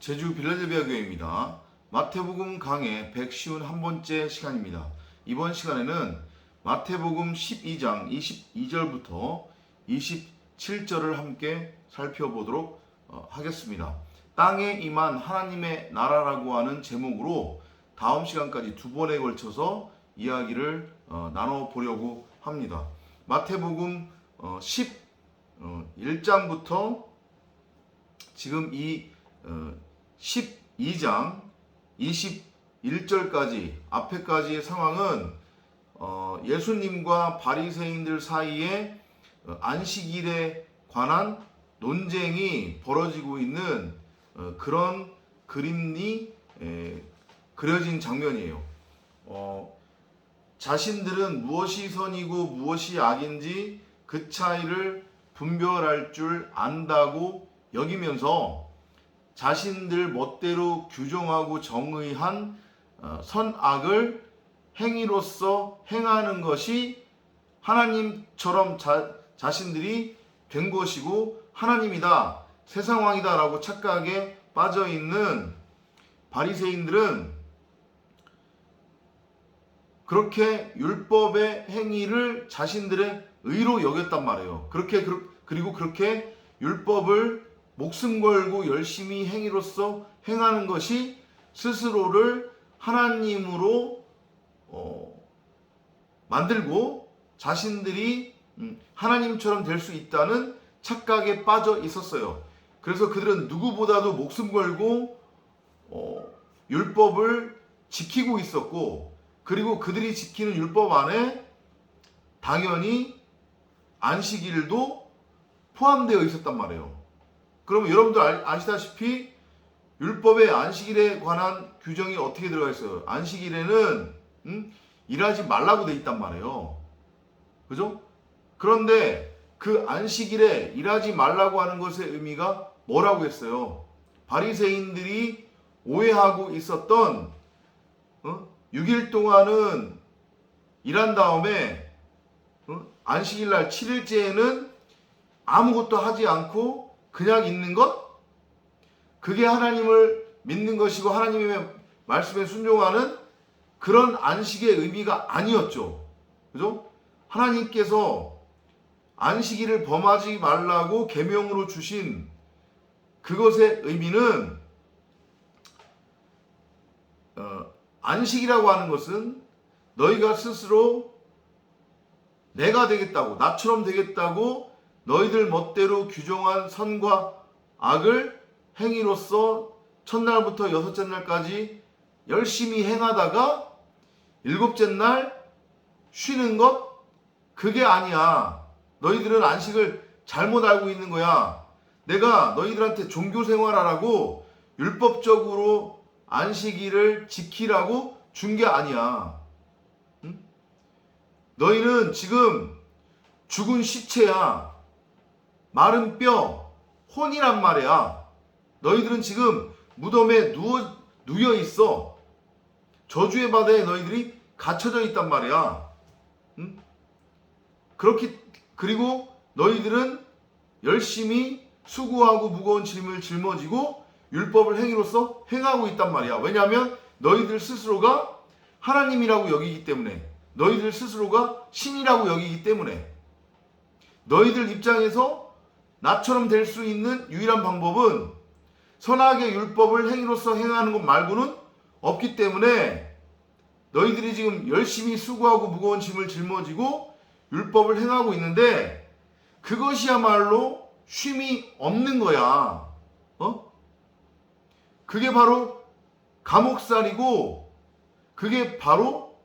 제주 빌라델비아 교회입니다. 마태복음 강해 151번째 시간입니다. 이번 시간에는 마태복음 12장 22절부터 27절을 함께 살펴보도록 하겠습니다. 땅에 임한 하나님의 나라라고 하는 제목으로 다음 시간까지 두 번에 걸쳐서 이야기를 나눠보려고 합니다. 마태복음 11장부터 지금 이 12장 21절까지 앞에까지의 상황은 예수님과 바리새인들 사이에 안식일에 관한 논쟁이 벌어지고 있는 그런 그림이 그려진 장면이에요. 자신들은 무엇이 선이고 무엇이 악인지 그 차이를 분별할 줄 안다고 여기면서 자신들 멋대로 규정하고 정의한 선악을 행위로서 행하는 것이 하나님처럼 자신들이 된 것이고 하나님이다, 세상왕이다 라고 착각에 빠져있는 바리새인들은 그렇게 율법의 행위를 자신들의 의로 여겼단 말이에요. 그리고 그렇게 율법을 목숨 걸고 열심히 행위로서 행하는 것이 스스로를 하나님으로 만들고 자신들이 하나님처럼 될 수 있다는 착각에 빠져 있었어요. 그래서 그들은 누구보다도 목숨 걸고 율법을 지키고 있었고, 그리고 그들이 지키는 율법 안에 당연히 안식일도 포함되어 있었단 말이에요. 그러면 여러분들 아시다시피 율법의 안식일에 관한 규정이 어떻게 들어가 있어요? 안식일에는 일하지 말라고 돼 있단 말이에요. 그죠? 그런데 그 안식일에 일하지 말라고 하는 것의 의미가 뭐라고 했어요? 바리새인들이 오해하고 있었던 6일 동안은 일한 다음에 안식일날 7일째에는 아무것도 하지 않고 그냥 있는 것? 그게 하나님을 믿는 것이고 하나님의 말씀에 순종하는 그런 안식의 의미가 아니었죠. 그죠? 하나님께서 안식일을 범하지 말라고 계명으로 주신 그것의 의미는 안식이라고 하는 것은 너희가 스스로 내가 되겠다고, 나처럼 되겠다고 너희들 멋대로 규정한 선과 악을 행위로서 첫날부터 여섯째 날까지 열심히 행하다가 일곱째 날 쉬는 것, 그게 아니야. 너희들은 안식을 잘못 알고 있는 거야. 내가 너희들한테 종교 생활하라고 율법적으로 안식일을 지키라고 준 게 아니야. 응? 너희는 지금 죽은 시체야. 마른 뼈, 혼이란 말이야. 너희들은 지금 무덤에 누워 있어. 저주의 바다에 너희들이 갇혀져 있단 말이야. 응? 그리고 너희들은 열심히 수고하고 무거운 짐을 짊어지고 율법을 행위로서 행하고 있단 말이야. 왜냐하면 너희들 스스로가 하나님이라고 여기기 때문에, 너희들 스스로가 신이라고 여기기 때문에, 너희들 입장에서 나처럼 될 수 있는 유일한 방법은 선악의 율법을 행위로서 행하는 것 말고는 없기 때문에 너희들이 지금 열심히 수고하고 무거운 짐을 짊어지고 율법을 행하고 있는데 그것이야말로 쉼이 없는 거야. 그게 바로 감옥살이고 그게 바로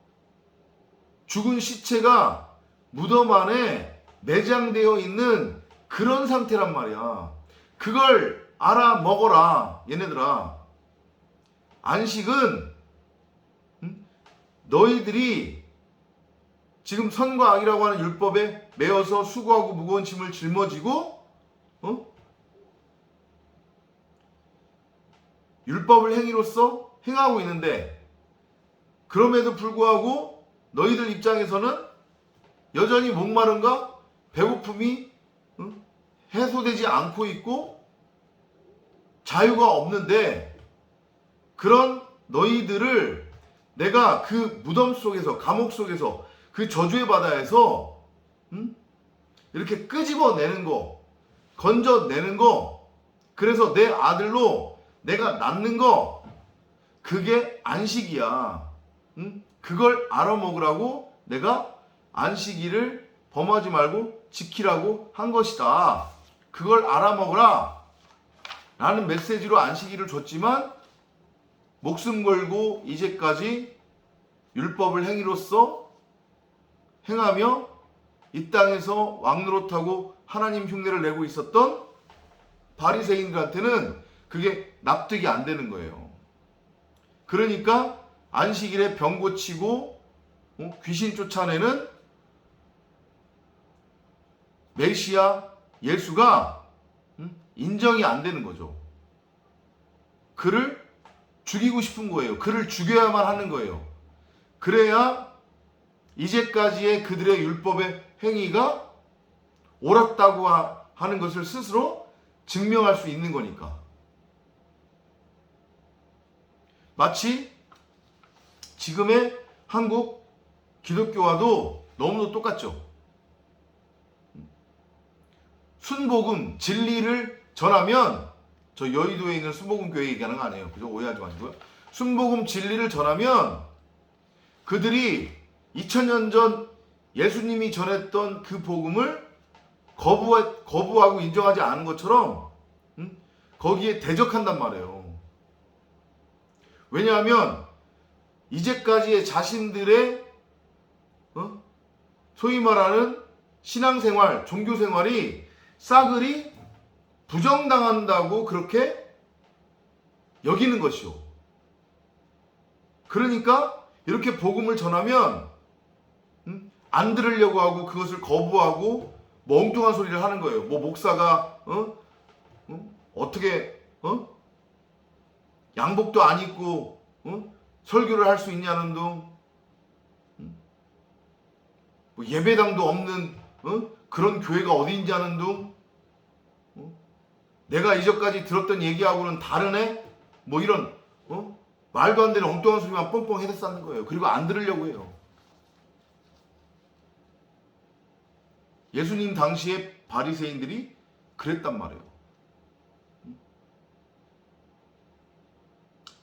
죽은 시체가 무덤 안에 매장되어 있는 그런 상태란 말이야. 그걸 알아 먹어라, 얘네들아. 안식은 너희들이 지금 선과 악이라고 하는 율법에 매여서 수고하고 무거운 짐을 짊어지고 율법을 행위로서 행하고 있는데, 그럼에도 불구하고 너희들 입장에서는 여전히 목마름과 배고픔이 해소되지 않고 있고 자유가 없는데 그런 너희들을 내가 그 무덤 속에서, 감옥 속에서, 그 저주의 바다에서 이렇게 끄집어내는 거, 건져내는 거, 그래서 내 아들로 내가 낳는 거, 그게 안식이야. 그걸 알아먹으라고 내가 안식일을 범하지 말고 지키라고 한 것이다. 그걸 알아먹으라 라는 메시지로 안식일을 줬지만 목숨 걸고 이제까지 율법을 행위로써 행하며 이 땅에서 왕노릇하고 하나님 흉내를 내고 있었던 바리새인들한테는 그게 납득이 안 되는 거예요. 그러니까 안식일에 병 고치고 귀신 쫓아내는 메시아 예수가 인정이 안 되는 거죠. 그를 죽이고 싶은 거예요. 그를 죽여야만 하는 거예요. 그래야 이제까지의 그들의 율법의 행위가 옳았다고 하는 것을 스스로 증명할 수 있는 거니까. 마치 지금의 한국 기독교와도 너무도 똑같죠. 순복음, 진리를 전하면, 저 여의도에 있는 순복음 교회 얘기하는 거 아니에요. 그죠? 오해하지 마시고요. 순복음 진리를 전하면 그들이 2000년 전 예수님이 전했던 그 복음을 거부하고 인정하지 않은 것처럼 거기에 대적한단 말이에요. 왜냐하면 이제까지의 자신들의 소위 말하는 신앙생활, 종교생활이 싸그리 부정당한다고 그렇게 여기는 것이요. 그러니까 이렇게 복음을 전하면 안 들으려고 하고 그것을 거부하고 멍뚱한 소리를 하는 거예요. 뭐 목사가 어떻게 양복도 안 입고 설교를 할 수 있냐는 둥, 뭐 예배당도 없는 그런 교회가 어디인지 하는 둥, 내가 이전까지 들었던 얘기하고는 다르네? 뭐 이런 말도 안 되는 엉뚱한 소리만 뻥뻥 해댔다는 거예요. 그리고 안 들으려고 해요. 예수님 당시에 바리새인들이 그랬단 말이에요.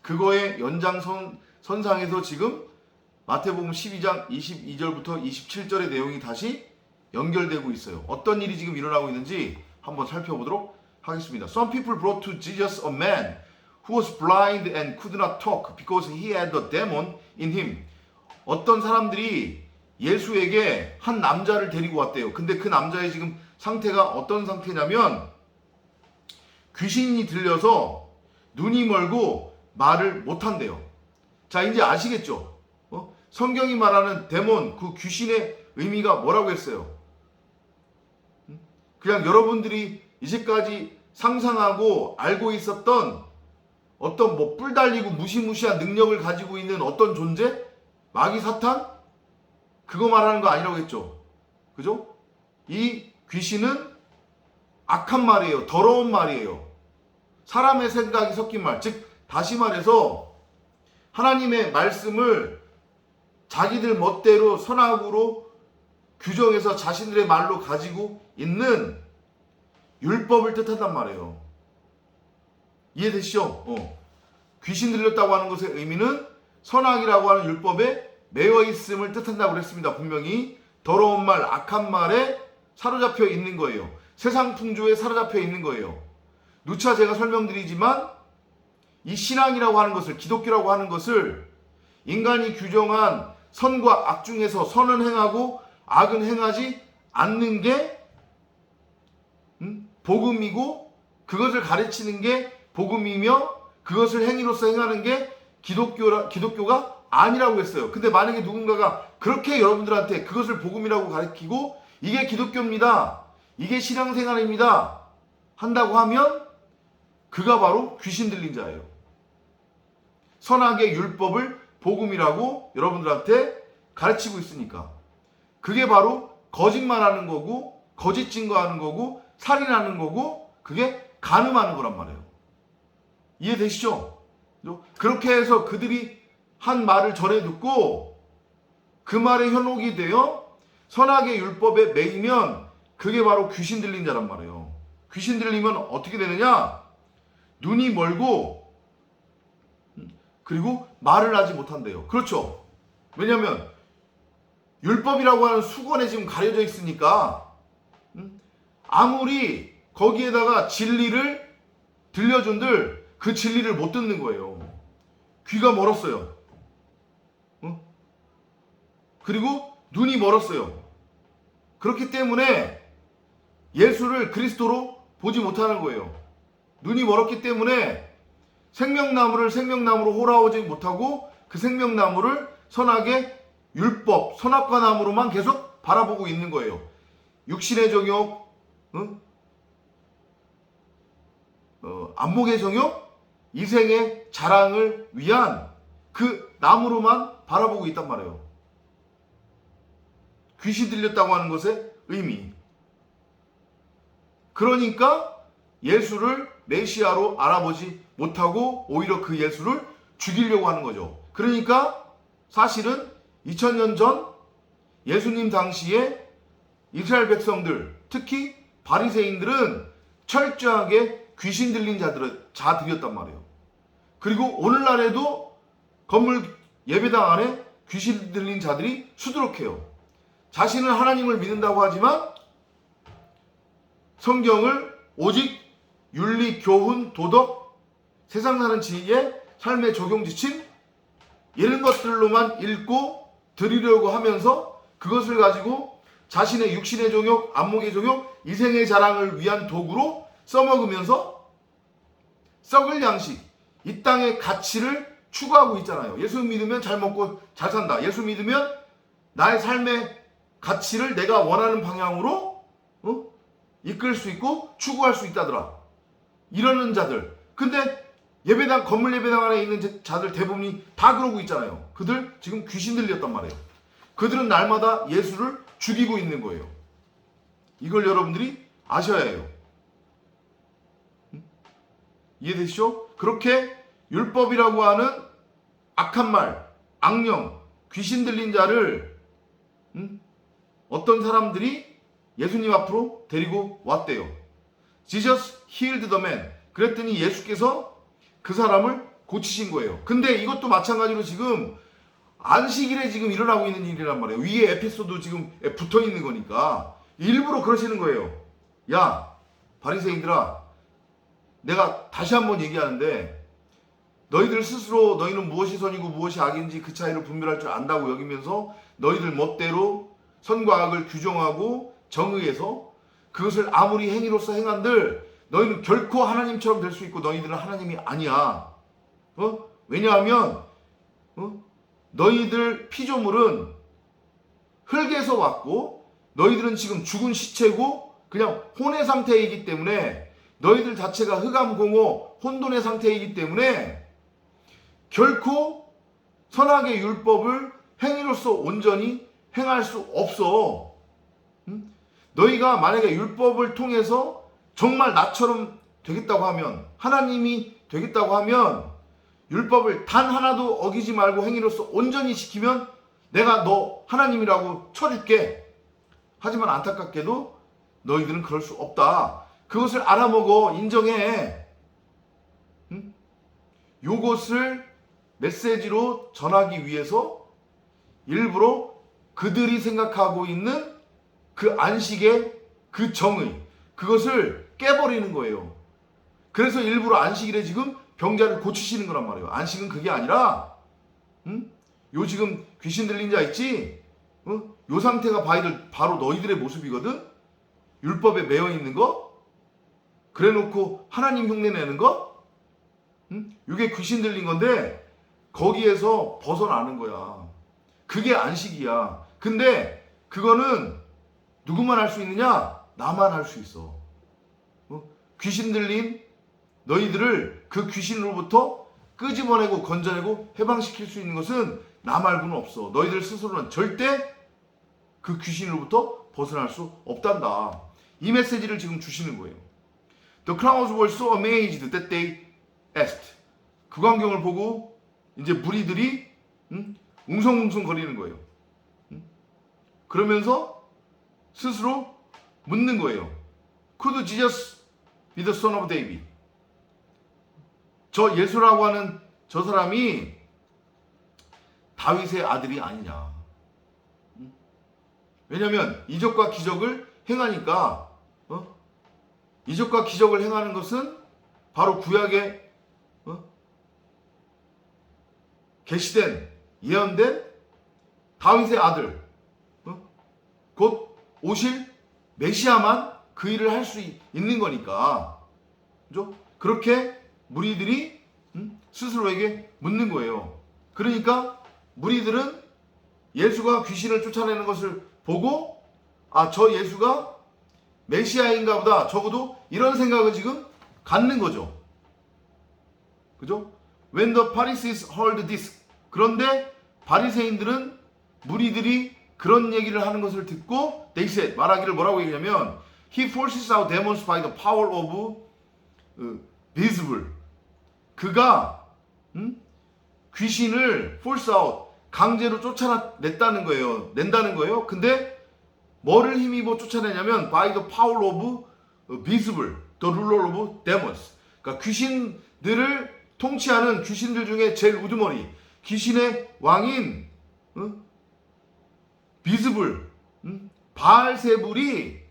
그거의 연장선상에서 지금 마태복음 12장 22절부터 27절의 내용이 다시 연결되고 있어요. 어떤 일이 지금 일어나고 있는지 한번 살펴보도록 하겠습니다. Some people brought to Jesus a man who was blind and could not talk because he had a demon in him. 어떤 사람들이 예수에게 한 남자를 데리고 왔대요. 근데 그 남자의 지금 상태가 어떤 상태냐면 귀신이 들려서 눈이 멀고 말을 못한대요. 자, 이제 아시겠죠? 성경이 말하는 데몬, 그 귀신의 의미가 뭐라고 했어요? 그냥 여러분들이 이제까지 상상하고 알고 있었던 어떤 뭐 뿔 달리고 무시무시한 능력을 가지고 있는 어떤 존재? 마귀 사탄? 그거 말하는 거 아니라고 했죠. 그죠? 이 귀신은 악한 말이에요. 더러운 말이에요. 사람의 생각이 섞인 말. 즉 다시 말해서 하나님의 말씀을 자기들 멋대로 선악으로 규정해서 자신들의 말로 가지고 있는 율법을 뜻한단 말이에요. 이해되시죠? 귀신 들렸다고 하는 것의 의미는 선악이라고 하는 율법에 매여 있음을 뜻한다고 그랬습니다. 분명히 더러운 말, 악한 말에 사로잡혀 있는 거예요. 세상 풍조에 사로잡혀 있는 거예요. 누차 제가 설명드리지만 이 신앙이라고 하는 것을, 기독교라고 하는 것을 인간이 규정한 선과 악 중에서 선은 행하고 악은 행하지 않는 게 복음이고, 그것을 가르치는 게 복음이며, 그것을 행위로서 행하는 게 기독교가 아니라고 했어요. 근데 만약에 누군가가 그렇게 여러분들한테 그것을 복음이라고 가르치고 이게 기독교입니다, 이게 신앙생활입니다 한다고 하면 그가 바로 귀신 들린 자예요. 선악의 율법을 복음이라고 여러분들한테 가르치고 있으니까. 그게 바로 거짓말하는 거고, 거짓 증거하는 거고, 살인하는 거고, 그게 간음하는 거란 말이에요. 이해되시죠? 그렇게 해서 그들이 한 말을 전해 듣고 그 말에 현혹이 되어 선악의 율법에 매이면 그게 바로 귀신 들린 자란 말이에요. 귀신 들리면 어떻게 되느냐? 눈이 멀고 그리고 말을 하지 못한대요. 그렇죠? 왜냐하면 율법이라고 하는 수건에 지금 가려져 있으니까 아무리 거기에다가 진리를 들려준들 그 진리를 못 듣는 거예요. 귀가 멀었어요. 그리고 눈이 멀었어요. 그렇기 때문에 예수를 그리스도로 보지 못하는 거예요. 눈이 멀었기 때문에 생명나무를 생명나무로 홀아오지 못하고 그 생명나무를 선악의 율법, 선악과 나무로만 계속 바라보고 있는 거예요. 육신의 정욕, 안목의 정욕, 이생의 자랑을 위한 그 나무로만 바라보고 있단 말이에요. 귀신 들렸다고 하는 것의 의미. 그러니까 예수를 메시아로 알아보지 못하고 오히려 그 예수를 죽이려고 하는 거죠. 그러니까 사실은 2000년 전 예수님 당시에 이스라엘 백성들, 특히 바리새인들은 철저하게 귀신 들린 자들이었단 말이에요. 그리고 오늘날에도 건물 예배당 안에 귀신 들린 자들이 수두룩해요. 자신은 하나님을 믿는다고 하지만 성경을 오직 윤리, 교훈, 도덕, 세상 사는 지혜, 삶의 적용 지침 이런 것들로만 읽고 드리려고 하면서 그것을 가지고 자신의 육신의 정욕, 안목의 정욕, 이생의 자랑을 위한 도구로 써먹으면서 썩을 양식, 이 땅의 가치를 추구하고 있잖아요. 예수 믿으면 잘 먹고 잘 산다. 예수 믿으면 나의 삶의 가치를 내가 원하는 방향으로 이끌 수 있고 추구할 수 있다더라. 이러는 자들. 근데 예배당, 건물 예배당 안에 있는 자들 대부분이 다 그러고 있잖아요. 그들 지금 귀신 들렸단 말이에요. 그들은 날마다 예수를 죽이고 있는 거예요. 이걸 여러분들이 아셔야 해요. 이해되시죠? 그렇게 율법이라고 하는 악한 말, 악령, 귀신 들린 자를 어떤 사람들이 예수님 앞으로 데리고 왔대요. Jesus healed the man. 그랬더니 예수께서 그 사람을 고치신 거예요. 근데 이것도 마찬가지로 지금 안식일에 지금 일어나고 있는 일이란 말이에요. 위에 에피소드 지금 붙어 있는 거니까 일부러 그러시는 거예요. 야, 바리새인들아, 내가 다시 한번 얘기하는데 너희들 스스로 너희는 무엇이 선이고 무엇이 악인지 그 차이를 분별할 줄 안다고 여기면서 너희들 멋대로 선과 악을 규정하고 정의해서 그것을 아무리 행위로서 행한들 너희는 결코 하나님처럼 될 수 있고 너희들은 하나님이 아니야. 왜냐하면 너희들 피조물은 흙에서 왔고 너희들은 지금 죽은 시체고 그냥 혼의 상태이기 때문에 너희들 자체가 흑암공허 혼돈의 상태이기 때문에 결코 선악의 율법을 행위로서 온전히 행할 수 없어. 너희가 만약에 율법을 통해서 정말 나처럼 되겠다고 하면, 하나님이 되겠다고 하면 율법을 단 하나도 어기지 말고 행위로서 온전히 지키면 내가 너 하나님이라고 쳐줄게. 하지만 안타깝게도 너희들은 그럴 수 없다. 그것을 알아먹어. 인정해. 요것을 메시지로 전하기 위해서 일부러 그들이 생각하고 있는 그 안식의 그 정의, 그것을 깨버리는 거예요. 그래서 일부러 안식일에 지금 병자를 고치시는 거란 말이에요. 안식은 그게 아니라 요 지금 귀신 들린 자 있지? 요 상태가 바로 너희들의 모습이거든? 율법에 매여 있는 거? 그래 놓고 하나님 흉내 내는 거? 이게 귀신 들린 건데 거기에서 벗어나는 거야. 그게 안식이야. 근데 그거는 누구만 할 수 있느냐? 나만 할 수 있어. 귀신 들린 너희들을 그 귀신으로부터 끄집어내고 건져내고 해방시킬 수 있는 것은 나 말고는 없어. 너희들 스스로는 절대 그 귀신으로부터 벗어날 수 없단다. 이 메시지를 지금 주시는 거예요. The crowds were so amazed that they asked. 그 광경을 보고 이제 무리들이 웅성웅성 거리는 거예요. 그러면서 스스로 묻는 거예요. Could Jesus be the son of David? 저 예수라고 하는 저 사람이 다윗의 아들이 아니냐. 왜냐하면 이적과 기적을 행하니까 이적과 기적을 행하는 것은 바로 구약에 계시된 예언된 다윗의 아들 곧 오실 메시아만 그 일을 할 수 있는 거니까 그죠? 그렇게 무리들이 스스로에게 묻는 거예요. 그러니까 무리들은 예수가 귀신을 쫓아내는 것을 보고 저 예수가 메시아인가 보다, 적어도 이런 생각을 지금 갖는 거죠. 그죠? When the Pharisees heard this, 그런데 바리새인들은 무리들이 그런 얘기를 하는 것을 듣고 they said, 말하기를 뭐라고 얘기하냐면 He forces out demons by the power of Beelzebul. 그가 귀신을 force out, 강제로 쫓아냈다는 거예요. 낸다는 거예요. 근데 뭐를 힘입어 쫓아내냐면 by the power of Beelzebul, the ruler of demons. 그러니까 귀신들을 통치하는 귀신들 중에 제일 우두머리, 귀신의 왕인 비스불, 바알세불의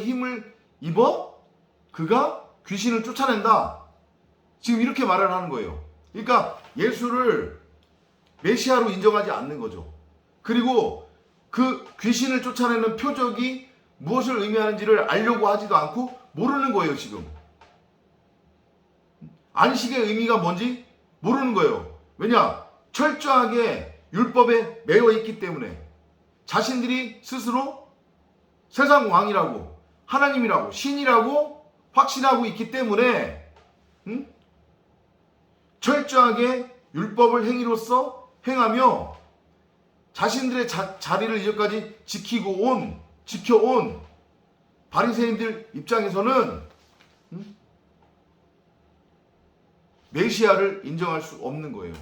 힘을 입어 그가 귀신을 쫓아낸다. 지금 이렇게 말을 하는 거예요. 그러니까 예수를 메시아로 인정하지 않는 거죠. 그리고 그 귀신을 쫓아내는 표적이 무엇을 의미하는지를 알려고 하지도 않고 모르는 거예요, 지금. 안식의 의미가 뭔지 모르는 거예요. 왜냐? 철저하게 율법에 매여 있기 때문에 자신들이 스스로 세상 왕이라고, 하나님이라고, 신이라고 확신하고 있기 때문에 철저하게 율법을 행위로서 행하며 자신들의 자리를 이제까지 지켜온 바리새인들 입장에서는 메시아를 인정할 수 없는 거예요.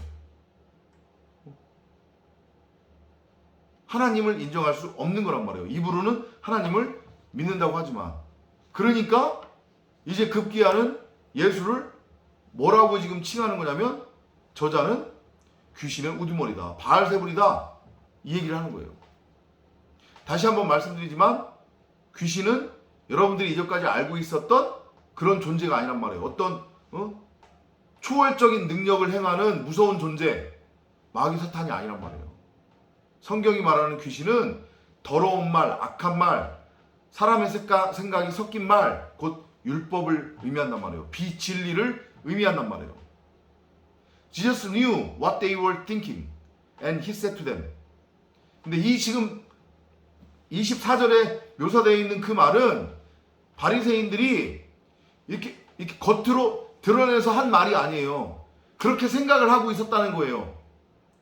하나님을 인정할 수 없는 거란 말이에요. 입으로는 하나님을 믿는다고 하지만. 그러니까 이제 급기야는 예수를 뭐라고 지금 칭하는 거냐면 저자는 귀신의 우두머리다, 바알세불이다, 이 얘기를 하는 거예요. 다시 한번 말씀드리지만 귀신은 여러분들이 이전까지 알고 있었던 그런 존재가 아니란 말이에요. 어떤 초월적인 능력을 행하는 무서운 존재, 마귀 사탄이 아니란 말이에요. 성경이 말하는 귀신은 더러운 말, 악한 말, 사람의 생각이 섞인 말, 곧 율법을 의미한단 말이에요. 비진리를 의미한단 말이에요. Jesus knew what they were thinking and he said to them. 근데 이 지금 24절에 묘사되어 있는 그 말은 바리새인들이 이렇게 겉으로 드러내서 한 말이 아니에요. 그렇게 생각을 하고 있었다는 거예요.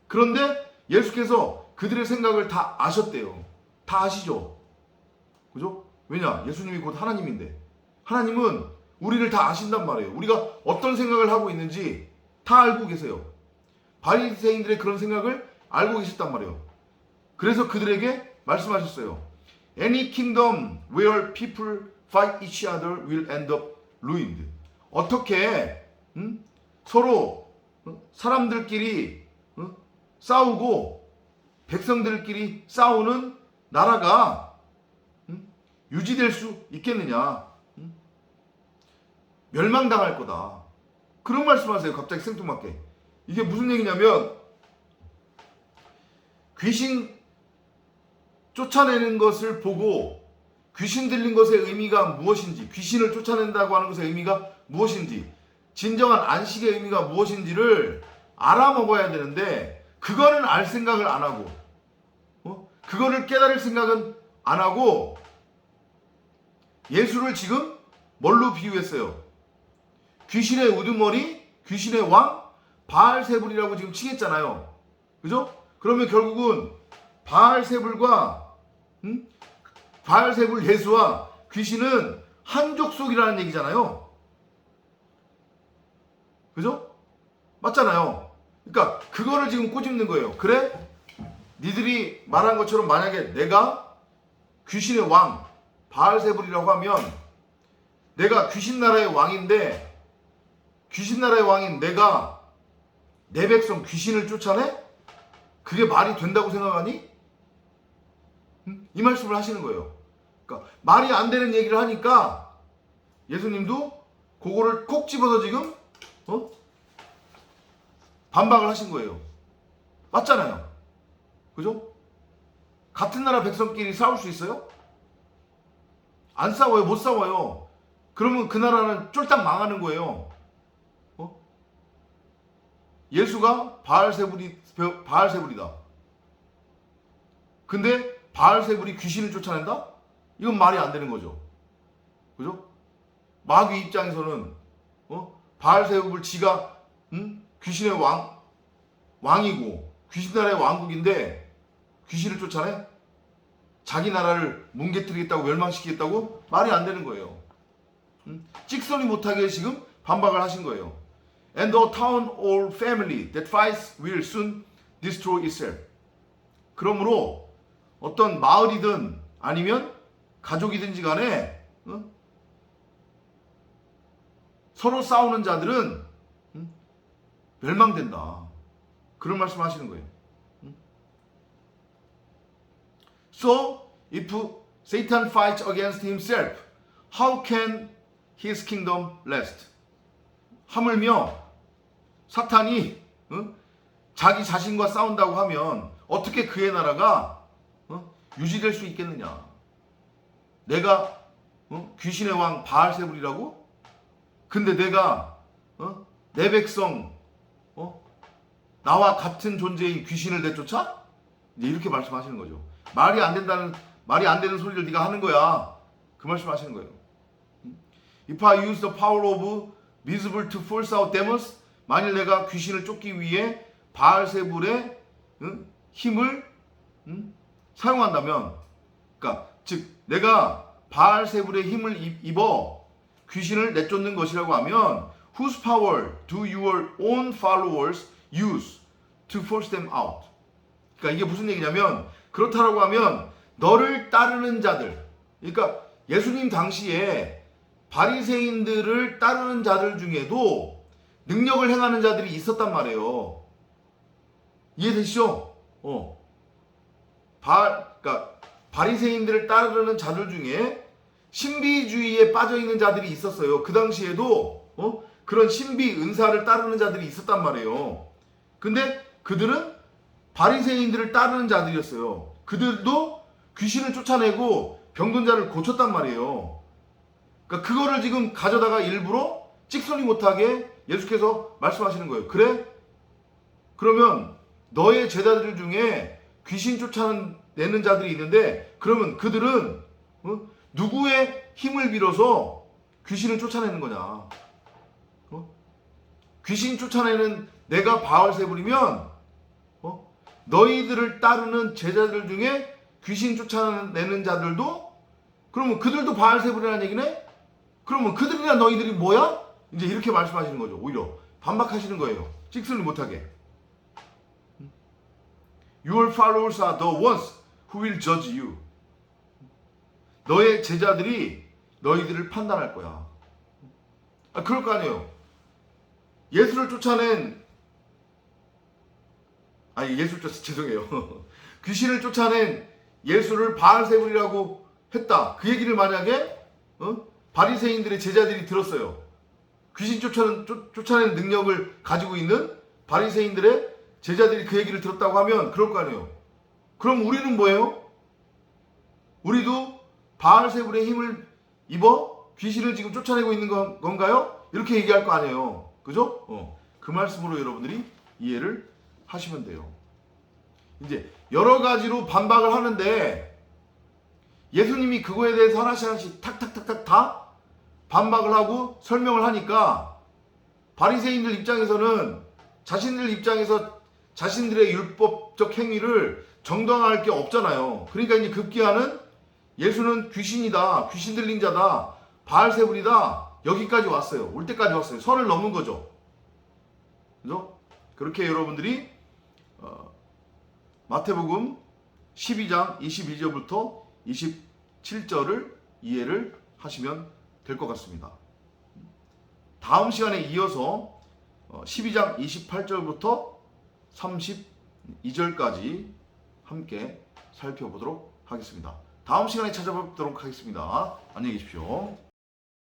그런데 예수께서 그들의 생각을 다 아셨대요. 다 아시죠? 그죠? 왜냐? 예수님이 곧 하나님인데 하나님은 우리를 다 아신단 말이에요. 우리가 어떤 생각을 하고 있는지 다 알고 계세요. 바리새인들의 그런 생각을 알고 계셨단 말이에요. 그래서 그들에게 말씀하셨어요. Any kingdom where people fight each other will end up ruined. 어떻게 서로 사람들끼리 싸우고 백성들끼리 싸우는 나라가 유지될 수 있겠느냐. 멸망당할 거다. 그런 말씀하세요. 갑자기 생뚱맞게. 이게 무슨 얘기냐면 귀신 쫓아내는 것을 보고 귀신 들린 것의 의미가 무엇인지, 귀신을 쫓아낸다고 하는 것의 의미가 무엇인지, 진정한 안식의 의미가 무엇인지를 알아먹어야 되는데 그거는 알 생각을 안 하고 그거를 깨달을 생각은 안 하고 예수를 지금 뭘로 비유했어요? 귀신의 우두머리, 귀신의 왕, 바알세불이라고 지금 칭했잖아요. 그죠? 그러면 결국은 바알세불과 바알세불 예수와 귀신은 한 족속이라는 얘기잖아요. 그죠? 맞잖아요. 그러니까 그거를 지금 꼬집는 거예요. 그래? 니들이 말한 것처럼 만약에 내가 귀신의 왕 바알세불이라고 하면 내가 귀신 나라의 왕인데 귀신 나라의 왕인 내가 내 백성 귀신을 쫓아내? 그게 말이 된다고 생각하니? 이 말씀을 하시는 거예요. 그러니까 말이 안 되는 얘기를 하니까 예수님도 그거를 콕 집어서 지금 반박을 하신 거예요. 맞잖아요. 그죠? 같은 나라 백성끼리 싸울 수 있어요? 안 싸워요. 못 싸워요. 그러면 그 나라는 쫄딱 망하는 거예요. 예수가 바알세불이다. 근데 바알세불이 귀신을 쫓아낸다? 이건 말이 안 되는 거죠. 그죠? 마귀 입장에서는 바알세불 지가 귀신의 왕이고 귀신 나라의 왕국인데 귀신을 쫓아내? 자기 나라를 뭉개뜨리겠다고 멸망시키겠다고? 말이 안 되는 거예요. 찍소리 못하게 지금 반박을 하신 거예요. And the town or family that fights will soon destroy itself. 그러므로 어떤 마을이든 아니면 가족이든지 간에 서로 싸우는 자들은 멸망된다. 그런 말씀 하시는 거예요. So, if Satan fights against himself, how can his kingdom last? 하물며 사탄이 자기 자신과 싸운다고 하면 어떻게 그의 나라가 유지될 수 있겠느냐? 내가 귀신의 왕 바알세불이라고? 근데 내가 내 백성 나와 같은 존재인 귀신을 내쫓아? 이제 이렇게 말씀하시는 거죠. 말이 안 되는 소리를 네가 하는 거야. 그 말씀하시는 거예요. If I use the power of Beelzebul to force out demons, 만일 내가 귀신을 쫓기 위해 바알세불의 힘을 사용한다면, 그러니까 즉 내가 바알세불의 힘을 입어 귀신을 내쫓는 것이라고 하면, whose power do your own followers use to force them out? 그러니까 이게 무슨 얘기냐면, 그렇다라고 하면 너를 따르는 자들, 그러니까 예수님 당시에 바리새인들을 따르는 자들 중에도 능력을 행하는 자들이 있었단 말이에요. 이해되시죠? 그러니까 바리새인들을 따르는 자들 중에 신비주의에 빠져 있는 자들이 있었어요. 그 당시에도 그런 신비 은사를 따르는 자들이 있었단 말이에요. 근데 그들은 바리새인들을 따르는 자들이었어요. 그들도 귀신을 쫓아내고 병든 자를 고쳤단 말이에요. 그러니까 그거를 지금 가져다가 일부러 찍소리 못하게 예수께서 말씀하시는 거예요. 그래? 그러면 너의 제자들 중에 귀신 쫓아내는 자들이 있는데, 그러면 그들은 누구의 힘을 빌어서 귀신을 쫓아내는 거냐? 귀신 쫓아내는 내가 바알세불이면 너희들을 따르는 제자들 중에 귀신 쫓아내는 자들도, 그러면 그들도 바알세불이라는 얘기네? 그러면 그들이나 너희들이 뭐야? 이제 이렇게 말씀하시는 거죠. 오히려 반박하시는 거예요. 찍소리 못하게. Your followers are the ones who will judge you. 너의 제자들이 너희들을 판단할 거야. 그럴 거 아니에요. 예수를 쫓아낸 죄송해요. 귀신을 쫓아낸 예수를 바알세불이라고 했다. 그 얘기를 만약에 바리새인들의 제자들이 들었어요. 귀신 쫓아내는 능력을 가지고 있는 바리새인들의 제자들이 그 얘기를 들었다고 하면 그럴 거 아니에요. 그럼 우리는 뭐예요? 우리도 바알세불의 힘을 입어 귀신을 지금 쫓아내고 있는 건가요? 이렇게 얘기할 거 아니에요. 그죠? 그 말씀으로 여러분들이 이해를 하시면 돼요. 이제 여러 가지로 반박을 하는데 예수님이 그거에 대해서 하나씩 탁탁탁탁 다 반박을 하고 설명을 하니까 바리새인들 입장에서는 자신들 입장에서 자신들의 율법적 행위를 정당화할 게 없잖아요. 그러니까 이제 급기야는 예수는 귀신이다, 귀신 들린 자다, 바알세불이다, 여기까지 왔어요. 올 때까지 왔어요. 선을 넘은 거죠. 그죠? 그렇게 여러분들이 마태복음 12장 22절부터 27절을 이해를 하시면 될 것 같습니다. 다음 시간에 이어서 12장 28절부터 32절까지 함께 살펴보도록 하겠습니다. 다음 시간에 찾아뵙도록 하겠습니다. 안녕히 계십시오.